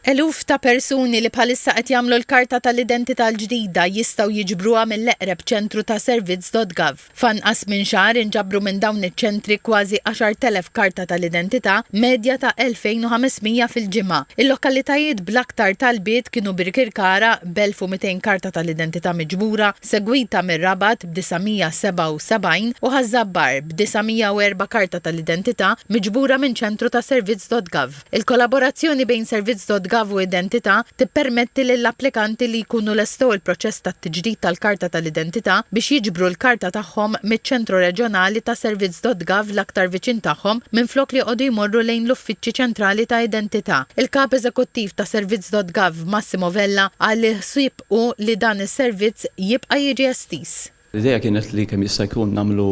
Eluf ta' persuni li bħalissa qed jagħmlu l-karta tal-identità l-ġdida jistgħu jiġbruha mill-eqreb ċentru ta' servizz.gov. F'anqas minn xahar inġabru minn dawn iċ-ċentri kważi 10,000 karta tal-identità, medja ta' 2500 fil-ġimgħa. Il-lokalitajiet bl-aktar talbiet kienu Birkirkara b'1200 karta tal-identità miġbura, segwita mir-Rabat b'977 u Ħażabbar b'904 karta tal-identità miġbura minn ċentru ta' servizz.gov. Il-kollaborazzjoni bejn servizz.gov u identità tippermetti lill-applikanti li jkunu lestew il-proċess tat-tiġdid tal-karta tal-identità biex jiġbru l-karta tagħhom miċ-ċentru reġjonali ta' servizz.gov l-aktar viċin tagħhom minflok li jqogħdu jmorru lejn l-uffiċċji ċentrali ta' identità. Il-kap eżekuttiv ta' servizz.gov Massimo Vella qal li ħsieb li dan is-servizz jibqa' jiġi estis. L-idea kienet li kemm jista' jkun nagħmlu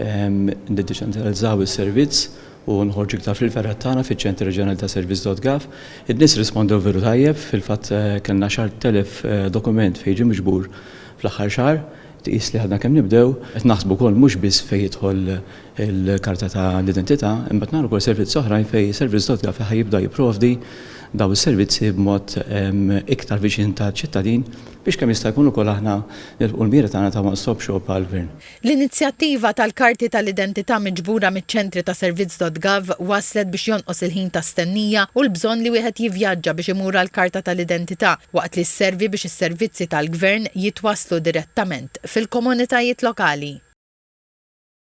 niddeċentralizzaw is-servizz u nħorġu iktar fil-ferrat tagħna fiċ-ċentru reġjonali ta' servizz.gov. Id-nies rispondew veru tajjeb, fil-fatt kellna 10,000 dokument fejn ġie miġbur fl-aħħar xahar. Tqis li ħadna kemm nibdew qed naħsbu wkoll mhux biss fejn jidħol il-karta tal-identità, imma nagħmlu wkoll servizz oħrajn fejn servizz.gov ħajibda jipprovdi daw is-servizzi b'mod iktar viċin taċ-ċittadin biex kemm jista' jkun ukoll aħna nilqu l-mira tagħna ta' one-stop shop għall-gvern. L-inizjattiva tal-karti tal-identità miġbura miċ-ċentri ta' servizz.gov waslet biex jonqos il-ħin ta' stennija u l-bżonn li wieħed jivvjaġġa biex imur għall-karta tal-identità waqt li sservi biex is-servizzi tal-gvern jitwasslu direttament fil-komunitajiet lokali.